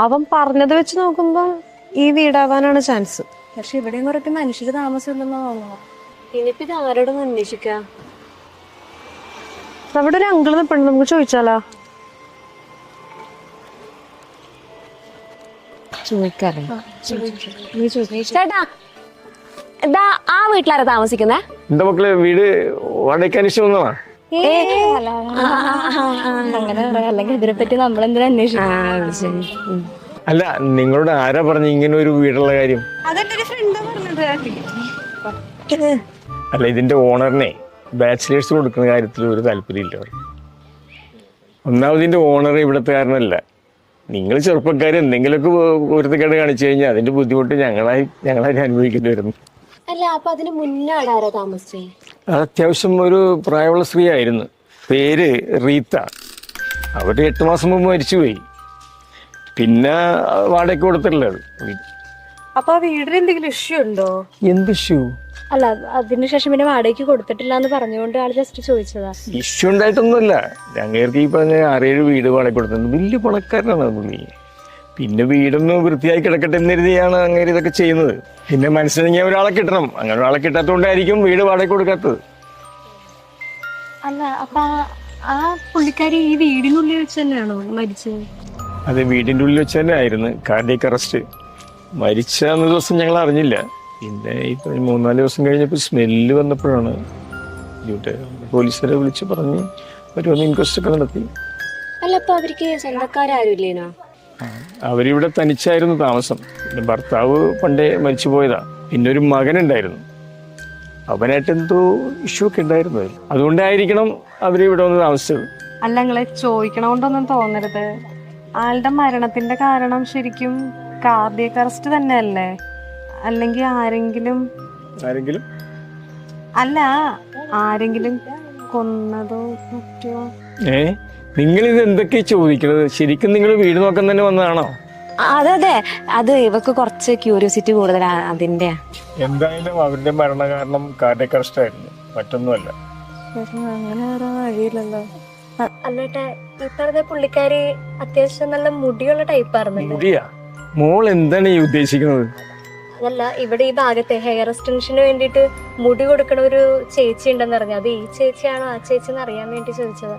അവൻ പറഞ്ഞത് വെച്ച് നോക്കുമ്പോ ഈ വീടാവാനാണ് ചാൻസ്. പക്ഷെ ഇവിടെയും കുറച്ച് മനുഷ്യര് താമസമില്ലെന്ന് തോന്നുന്നു. ഇനിയിപ്പോ ഇത് ആരോടൊന്ന് അന്വേഷിക്കാം. അവിടെ ഒരു അങ്കിൾ നിൽപ്പുണ്ട്, നമുക്ക് ചോദിച്ചാലോ? ചേട്ടാ എന്താ ആ വീട്ടിലാരാ താമസിക്കുന്നേ? എന്താ മക്കളെ വീട് വാടകയ്ക്ക് അന്വേഷിച്ചു വന്നതാ? അങ്ങനെ പറയാം, അല്ലെങ്കിൽ ഇതിനെ പറ്റി നമ്മളെന്തിനാ അന്വേഷിക്കും? അല്ല, നിങ്ങളോട് ആരാ പറഞ്ഞു ഇങ്ങനെ ഒരു വീടുള്ള കാര്യം? അല്ല, ഇതിന്റെ ഓണറിനെ ബാച്ചിലേഴ്സ് കൊടുക്കുന്ന കാര്യത്തിൽ ഒരു താല്പര്യമില്ല അവർ. ഒന്നാമത് ഇതിന്റെ ഓണർ ഇവിടത്തെ കാരണമല്ല. നിങ്ങൾ ചെറുപ്പക്കാർ എന്തെങ്കിലുമൊക്കെ ഒരുത്തക്കേട് കാണിച്ചു കഴിഞ്ഞാൽ അതിന്റെ ബുദ്ധിമുട്ട് ഞങ്ങളായി അനുഭവിക്കേണ്ടി വരുന്നു. അല്ല, അപ്പൊ അതിന് മുന്നേ ആരാ താമസിച്ചേ? അത് അത്യാവശ്യം ഒരു പ്രായമുള്ള സ്ത്രീ ആയിരുന്നു. പേര് റീത്ത. അവർ 8 മാസം മുമ്പ് മരിച്ചുപോയി. പിന്നെ വാടകയ്ക്ക് കൊടുത്തിട്ടുള്ളത്. അപ്പൊ ആ വീടിന് എന്തെങ്കിലും ഇഷ്യൂ ഉണ്ടോ? എന്ത് ഇഷ്യൂ? അല്ല, അതിനുശേഷം പിന്നെ വാടകയ്ക്ക് കൊടുത്തിട്ടില്ല എന്ന് പറഞ്ഞുകൊണ്ട് ആള് ജസ്റ്റ് ചോദിച്ചതാ. ഇഷ്യൂ ഉണ്ടായിട്ടൊന്നുമല്ല. ഞങ്ങൾക്ക് ഈ പറഞ്ഞ 6-7 വീട് വാടക കൊടുത്തത്. വലിയ പണക്കാരനാണ് പുള്ളി. പിന്നെ വീടൊന്ന് വൃത്തിയായി കിടക്കട്ടെ എന്ന് കരുതിയാണ് അങ്ങനെ ഇതൊക്കെ ചെയ്യുന്നത്. പിന്നെ മനസ്സിലെങ്കിൽ ഒരാളെ കിട്ടണം. അങ്ങനെ ഒരാളെ കിട്ടാത്തതുകൊണ്ടായിരിക്കും വീട് വാടക കൊടുക്കാത്തത്. അല്ല, അപ്പൊ ആ പുള്ളിക്കാരി ഈ വീടിനുള്ളിൽ വെച്ച് തന്നെയാണോ മരിച്ചത്? അത് വീടിൻ്റെ ഉള്ളിൽ വെച്ച് തന്നെ ആയിരുന്നു കാർഡിയക് അറസ്റ്റ്. മരിച്ച അന്ന ദിവസം ഞങ്ങൾ അറിഞ്ഞില്ല. പിന്നെ ഇപ്പൊ 3-4 ദിവസം കഴിഞ്ഞപ്പോൾ സ്മെല്ല് വന്നപ്പോഴാണ് പോലീസുകാരെ വിളിച്ച് പറഞ്ഞ് ഒരു ഇൻക്വസ്റ്റ് ഒക്കെ നടത്തി. അല്ല, അപ്പൊ അവർക്ക് സ്വന്തക്കാരും ഇല്ലേനോ? അവരിവിടെ തനിച്ചായിരുന്നു താമസം. പിന്നെ ഭർത്താവ് പണ്ടേ മരിച്ചു പോയതാ. പിന്നെ ഒരു മകനുണ്ടായിരുന്നു. അവനായിട്ട് എന്തോ ഇഷ്യൂ ഒക്കെ ഉണ്ടായിരുന്നു. അതുകൊണ്ടായിരിക്കണം അവരിവിടെ വന്ന് താമസിച്ചത്. അല്ല, നിങ്ങളെ ചോദിക്കണോണ്ടൊന്നും തോന്നരുത്. ആളുടെ മരണത്തിന്റെ കാരണം ശരിക്കും കാർഡിയക് അറസ്റ്റ് തന്നെയല്ലേ? അല്ലെങ്കിൽ ആരെങ്കിലും അല്ല, ആരെങ്കിലും കൊന്നതോ മറ്റോ? നിങ്ങൾ ഇത് എന്തൊക്കെയാ ചോദിക്കുന്നത്? ശരിക്കും നിങ്ങൾ വീട് നോക്കാൻ തന്നെ വന്നതാണോ? അതെ, അത് ഇവക്ക് കുറച്ച് ക്യൂരിയോസിറ്റി കൂടുതലാ, അതിന്റെ. എന്തായാലും അവരുടെ മരണ കാരണം കാർഡിയക് അറസ്റ്റ് ആയിരുന്നു, മറ്റൊന്നുമല്ല. അങ്ങനെ വഴിയില്ലല്ലോ. അല്ലേട്ടെ, ഇപ്പോഴത്തെ പുള്ളിക്കാരി അത്യാവശ്യം നല്ല മുടിയുള്ള ടൈപ്പായിരുന്നു. മുടിയാ? മോൾ എന്താണ് ഈ ഉദ്ദേശിക്കുന്നത്? അതല്ല, ഇവിടെ ഈ ഭാഗത്തെ ഹെയർ എക്സ്റ്റൻഷന് വേണ്ടിയിട്ട് മുടി കൊടുക്കണ ഒരു ചേച്ചി ഉണ്ടെന്ന് പറഞ്ഞു. അത് ഈ ചേച്ചിയാണോ ആ ചേച്ചി എന്ന് അറിയാൻ വേണ്ടി ചോദിച്ചതാ.